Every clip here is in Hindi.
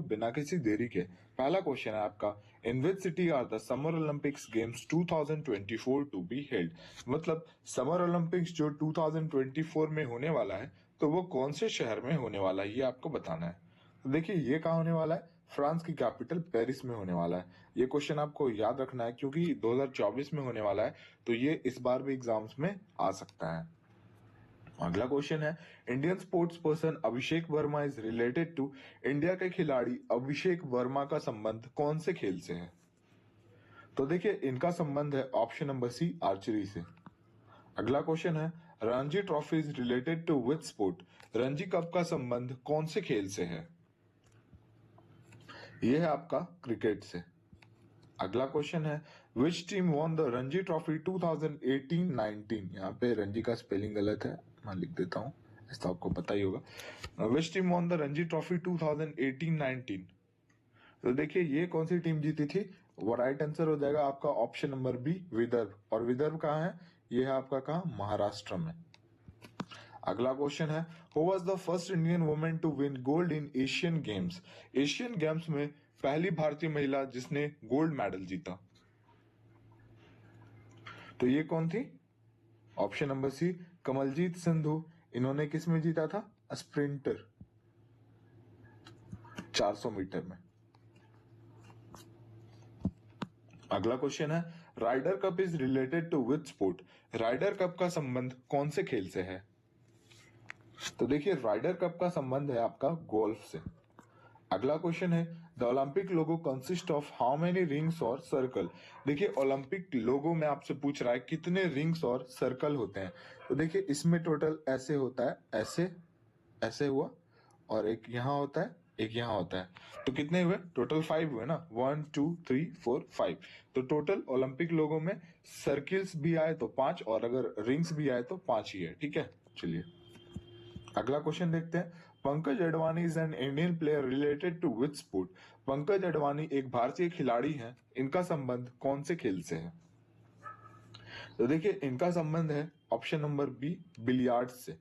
बिना किसी देरी के पहला क्वेश्चन है आपका, in which city are the summer Olympics games 2024 to be held. मतलब समर ओलंपिक्स जो 2024 में होने वाला है तो वो कौन से शहर में होने वाला है ये आपको बताना है। तो देखिए ये कहाँ होने वाला है, फ्रांस की कैपिटल पेरिस में होने वाला है। ये क्वेश्चन आपको याद रखना है क्योंकि 2024 में होने वाला है तो ये इस बार भी एग्जाम्स में आ सकता है। अगला क्वेश्चन है, Indian sports person Abhishek Verma is related to. India के खिलाड़ी अभिषेक वर्मा का संबंध कौन से खेल से है। तो देखिए इनका संबंध है ऑप्शन नंबर सी, आर्चरी से। अगला क्वेश्चन है, Ranji trophy is related to which sport. Ranji cup का संबंध कौन से खेल से है। यह है आपका क्रिकेट से। अगला क्वेश्चन है, which team won the Ranji trophy 2018-19। यहाँ पे रणजी का स्पेलिंग गलत है, मैं लिख देता हूँ, ऐसा आपको पता ही होगा। Which team won the Ranji trophy 2018-19। तो देखिए ये कौन सी टीम जीती थी, वो राइट आंसर हो जाएगा आपका ऑप्शन नंबर बी, विदर्भ। और विदर्भ कहाँ है, ये है आपका कहाँ, महाराष्ट्र में। अगला क्वेश्चन है, who was the first Indian women to win gold in Asian games. Asian games में पहली भारतीय महिला जिसने गोल्ड मेडल जीता, तो ये कौन थी, option number C, Kamaljeet Sindhu. इन्होंने किस में जीता था, स्प्रिंटर 400 मीटर में। अगला क्वेश्चन है, Ryder cup is related to which sport. Ryder cup का संबंध कौन से खेल से है। तो देखिए राइडर कप का संबंध है आपका गोल्फ से। अगला क्वेश्चन है, the Olympic logo consist of how many rings और सर्कल। देखिए ओलंपिक लोगो में आपसे पूछ रहा है कितने रिंग्स और सर्कल होते हैं। तो देखिए इसमें टोटल ऐसे होता है, ऐसे ऐसे हुआ, और एक यहाँ होता है, एक यहाँ होता है, तो कितने हुए, टोटल 5 हुए ना, 1 2 3 4 5। तो टोटल ओलंपिक लोगों में सर्किल्स भी आए तो 5 और अगर रिंग्स भी आए तो 5 ही है। ठीक है, चलिए अगला क्वेश्चन देखते हैं, Pankaj Advani is an Indian player related to which sport. Pankaj Advani एक भारतीय खिलाड़ी हैं, इनका संबंध कौन से खेल से है। तो देखिए इनका संबंध है ऑप्शन नंबर बी, बिलियर्ड्स से।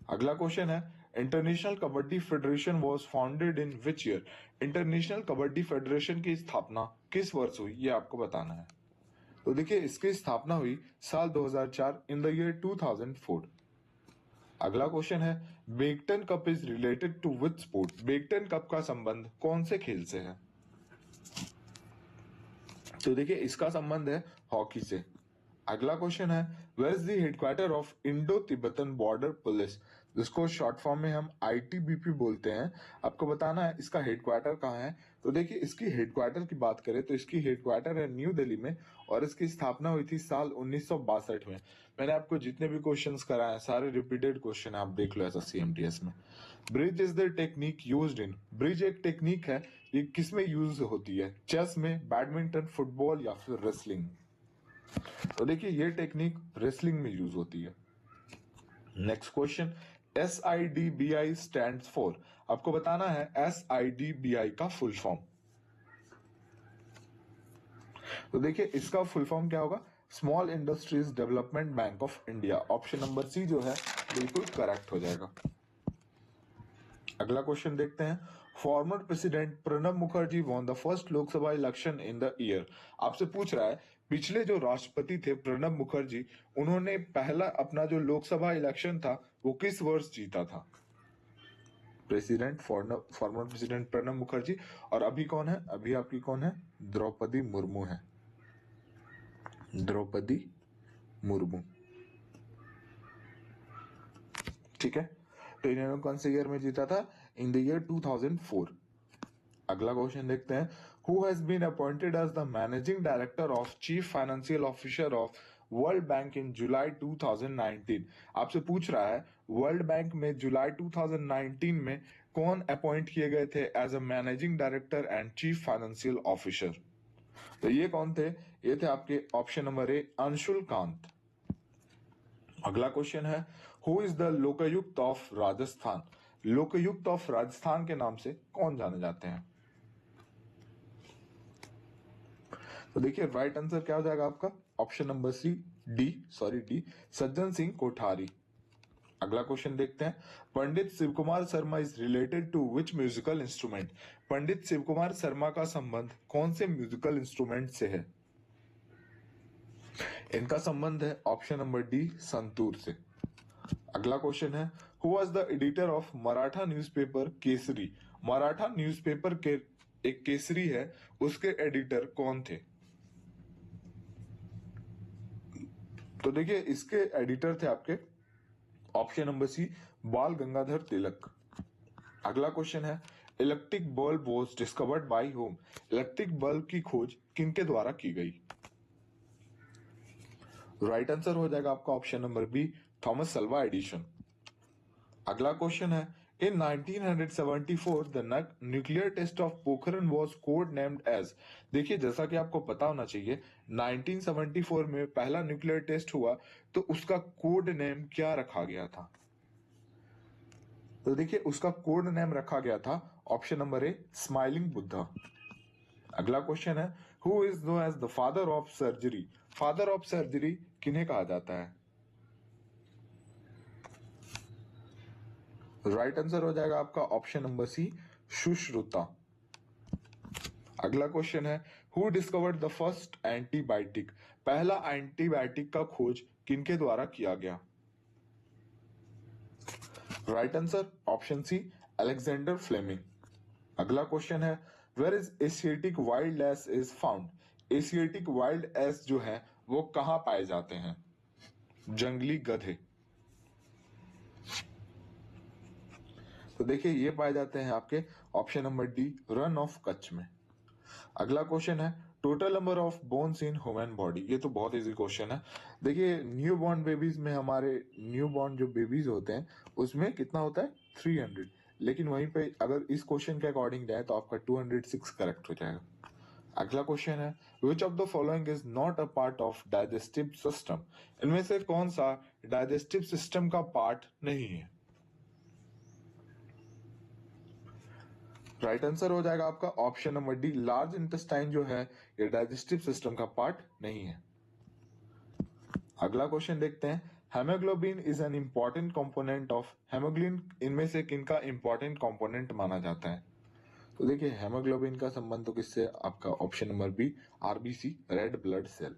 अगला क्वेश्चन है, international kabaddi federation was founded in which year. International kabaddi federation की स्थापना किस वर्ष हुई, ये आपको बताना है। तो देखिए इसकी स्थापना हुई साल 2004, इन द ईयर 2004। अगला क्वेश्चन है, Beighton cup is related to which sport. Beighton cup का संबंध कौन से खेल से है। तो देखिए इसका संबंध है हॉकी से। अगला क्वेश्चन है, where is the headquarter of Indo Tibetan border police, जिसको शॉर्ट फॉर्म में हम आईटीबीपी बोलते हैं। आपको बताना है इसका हेडक्वार्टर कहाँ है। तो देखिए इसकी हेडक्वार्टर की बात करें तो इसकी हेडक्वार्टर है न्यू दिल्ली में और इसकी स्थापना हुई थी साल 1962 में। मैंने आपको जितने भी क्वेश्चंस कराए हैं सारे रिपीटेड क्वेश्चन आप देख लो ऐसा सीएमटीएस में। Bridge is the technique used in. Bridge एक टेक्निक है, ये किसमें यूज होती है, चेस में, बैडमिंटन, फुटबॉल या फिर रेसलिंग। तो देखिए ये टेक्निक रेसलिंग में यूज होती है। Next question, SIDBI stand for. आपको बताना है SIDBI का फुल फॉर्म। तो देखिए इसका फुल फॉर्म क्या होगा, small industries development bank of India. Option number C जो है बिल्कुल करेक्ट हो जाएगा। अगला क्वेश्चन देखते हैं, former president Pranab Mukherjee won the first Lok Sabha election in the year. आपसे पूछ रहा है पिछले जो राष्ट्रपति थे प्रणब मुखर्जी, उन्होंने पहला अपना जो लोकसभा इलेक्शन था वो किस वर्ष जीता था। President former president Pranab Mukherjee, और अभी कौन है, अभी आपकी कौन है, द्रौपदी मुर्मू है, द्रौपदी मुर्मू। ठीक है, तो इन्होंने कौन से ईयर में जीता था, इन द ईयर 2004। अगला क्वेश्चन देखते हैं, who has been appointed as the managing director of chief financial officer of World Bank in July 2019। आपसे पूछ रहा है वर्ल्ड बैंक में जुलाई 2019 में कौन अपॉइंट किए गए थे as a managing director and chief financial officer. तो ये कौन थे, ये थे आपके option number A, Anshul Kant. अगला क्वेश्चन है, who is the Lokayukta of Rajasthan. Lokayukta of Rajasthan के नाम से कौन जाने जाते हैं। तो देखिए राइट आंसर क्या हो जाएगा आपका, option number D, Sajjan Singh Kothari. अगला क्वेश्चन देखते हैं, Pandit Shiv Kumar Sharma is related to which musical instrument. Pandit Shiv Kumar Sharma का संबंध कौन से म्यूजिकल इंस्ट्रूमेंट से है? इनका संबंध है ऑप्शन नंबर डी संतूर से। अगला क्वेश्चन है, who was the editor of Maratha newspaper Kesari. Maratha newspaper के एक केसरी है, उसके एडिटर कौन थे? तो देखिए इसके एडिटर थे आपके ऑप्शन नंबर सी बाल गंगाधर तिलक। अगला क्वेश्चन है, electric bulb was discovered by home. Electric bulb की खोज किनके द्वारा की गई? राइट आंसर हो जाएगा आपका option number B Thomas Alva Edison. अगला क्वेश्चन है, in 1974 the nuclear test of Pokhran was code named as. देखिए जैसा कि आपको पता होना चाहिए 1974 में पहला न्यूक्लियर टेस्ट हुआ तो उसका कोड नेम क्या रखा गया था? तो देखिए उसका कोड नेम रखा गया था option number A smiling Buddha. अगला क्वेश्चन है, who is known as the father of surgery. Father of surgery किन्हें कहा जाता है? राइट आंसर हो जाएगा आपका ऑप्शन नंबर सी सुश्रुता। अगला क्वेश्चन है, who discovered the first antibiotic. पहला एंटीबायोटिक का खोज किनके द्वारा किया गया? Right answer option C Alexander Fleming. अगला क्वेश्चन है, where is Asiatic wild ass is found. Asiatic wild ass जो है वो कहां पाए जाते हैं? जंगली गधे। तो देखिए ये पाए जाते हैं आपके option number D run of Kutch में। अगला क्वेश्चन है, total number of bones in human body. ये तो बहुत इजी क्वेश्चन है। देखिए न्यू बॉर्न बेबीज में हमारे न्यू बॉर्न जो बेबीज होते हैं उसमें कितना होता है 300, लेकिन वहीं पे अगर इस क्वेश्चन के अकॉर्डिंग जाए तो आपका 206 करेक्ट हो जाएगा। अगला क्वेश्चन है, which of the following is not a part of digestive system. इनमें से कौन सा डाइजेस्टिव सिस्टम का पार्ट नहीं है? राइट आंसर हो जाएगा आपका option number D large intestine जो है ये डाइजेस्टिव सिस्टम का पार्ट नहीं है। अगला क्वेश्चन देखते हैं, haemoglobin is an important component of. Haemoglobin इनमें से किनका इंपॉर्टेंट कंपोनेंट माना जाता है? तो देखिए हेमोग्लोबिन का संबंध तो किससे? आपका option number B RBC red blood cell.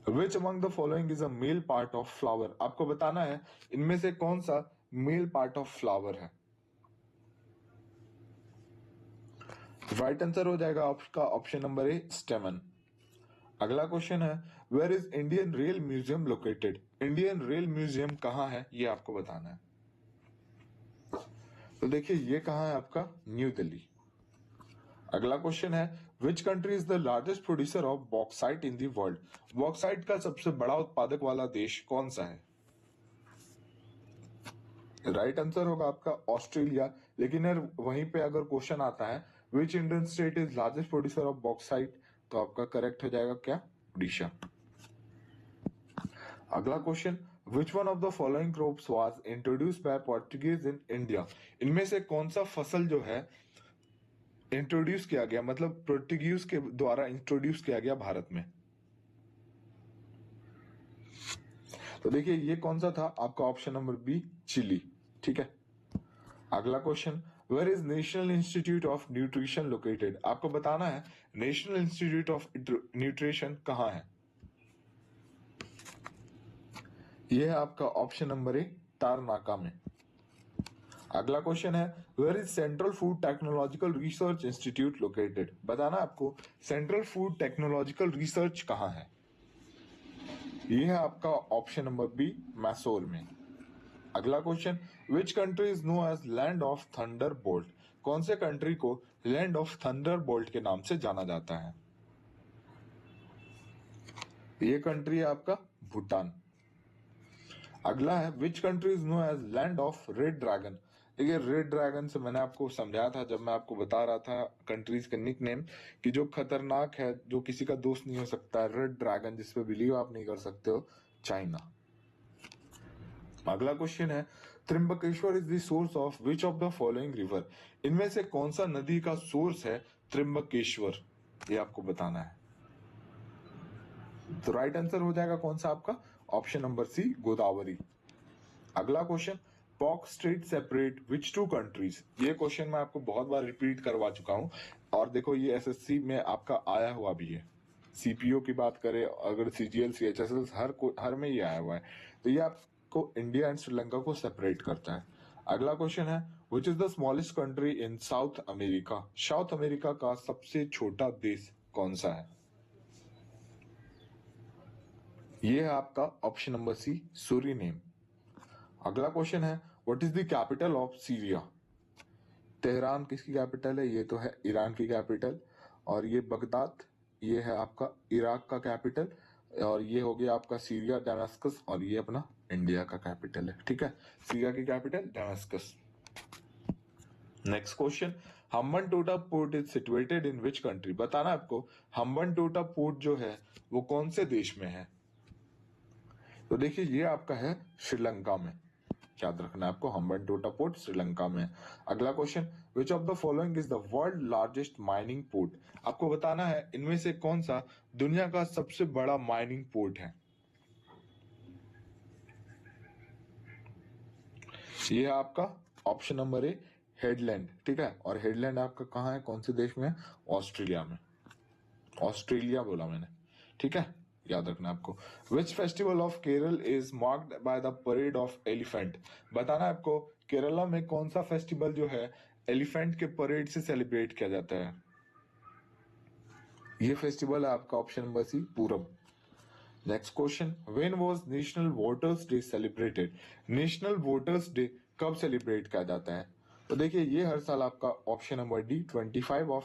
Which among the following is a male part of flower. आपको बताना है इनमें से कौन सा मेल पार्ट ऑफ फ्लावर है। राइट आंसर हो जाएगा आपका ऑप्शन नंबर ए स्टेमन। अगला क्वेश्चन है, where is Indian rail museum located. Indian rail museum कहाँ है ये आपको बताना है। तो देखिए ये कहाँ है आपका न्यू दिल्ली। अगला क्वेश्चन है, which country is the largest producer of bauxite in the world. Bauxite का सबसे बड़ा उत्पादक वाला देश कौन सा है? राइट आंसर होगा आपका ऑस्ट्रेलिया। लेकिन यार वहीं पे अगर क्वेश्चन आता है which Indian state is largest producer of bauxite तो आपका करेक्ट हो जाएगा क्या? ओडिशा। अगला question, which one of the following crops was introduced by Portuguese in India. इनमें से कौन सा फसल जो है इंट्रोड्यूस किया गया, मतलब पोर्टुगीज के द्वारा इंट्रोड्यूस किया गया भारत में? तो देखिए ये कौन सा था? आपका ऑप्शन नंबर बी चिली। ठीक है। अगला question, where is national institute of nutrition located. आपको बताना है नेशनल इंस्टीट्यूट ऑफ न्यूट्रिशन कहाँ है। यह है आपका ऑप्शन नंबर ए तारनाका में। अगला क्वेश्चन है, where is central food technological research institute located. बताना आपको सेंट्रल फूड टेक्नोलॉजिकल रिसर्च कहाँ है। यह है आपका ऑप्शन नंबर बी मैसूर में। अगला question, which country is known as land of thunder bolt. कौन से कंट्री को लैंड ऑफ थंडर बोल्ट के नाम से जाना जाता है? ये कंट्री है आपका भूटान। अगला है, which country is known as land of red dragon. देखिए रेड ड्रैगन से मैंने आपको समझाया था जब मैं आपको बता रहा था कंट्रीज के निक नेम कि जो खतरनाक है, जो किसी का दोस्त नहीं हो सकता, रेड ड्रैगन जिसपे बिलीव आप नहीं कर सकते हो, चाइना। अगला क्वेश्चन है, Trimbakeshwar is the source of which of the following river. इनमें से कौन सा नदी का सोर्स है त्रिम्बकेश्वर, ये आपको बताना है। तो राइट आंसर हो जाएगा कौन सा आपका ऑप्शन नंबर सी गोदावरी। अगला question, Palk strait separate which two countries. ये क्वेश्चन मैं आपको बहुत बार रिपीट करवा चुका हूं और देखो ये एसएससी में आपका आया हुआ भी है। सीपीओ की बात करें, अगर सीजीएल सीएचएसएल हर में ये आया हुआ है। तो ये आपको इंडिया एंड श्रीलंका को सेपरेट करता है। अगला क्वेश्चन है, which is the smallest country in south America. South America का सबसे छोटा देश कौन सा है? ये है आपका ऑप्शन नंबर सी, सूरीनेम। अगला क्वेश्चन है, what is the capital of Syria. Tehran किसकी कैपिटल है? ये तो है ईरान की कैपिटल। और ये बगदाद, ये है आपका इराक का कैपिटल। और ये हो गया आपका सीरिया डेमास्कस, और ये अपना इंडिया का कैपिटल है। ठीक है, सीरिया की capital Damascus. Next question, Hambantota port is situated in which country. बताना आपको हम्बनटोटा पोर्ट जो है वो कौन से देश में है। तो देखिए ये आपका है श्रीलंका में। याद रखना है आपको, हम्बनटोटा पोर्ट श्रीलंका में। अगला question, which of the following is the world largest mining port. आपको बताना है इनमें से कौन सा दुनिया का सबसे बड़ा माइनिंग पोर्ट है। ये है आपका ऑप्शन नंबर ए, हेडलैंड। ठीक है, और हेडलैंड आपका कहाँ है, कौन से देश में है? ऑस्ट्रेलिया में। ऑस्ट्रेलिया बोला मैंने। ठीक है, याद रखना आपको। Which festival of Kerala is marked by the parade of elephant. बताना है आपको केरला में कौन सा फेस्टिवल जो है एलिफेंट के परेड से सेलिब्रेट किया जाता है। ये फेस्टिवल है आपका ऑप्शन नंबर सी, पूरब। Next question, when was national voters day celebrated. National voters day कब सेलिब्रेट किया जाता है? तो देखिए ये हर साल आपका ऑप्शन नंबर डी 25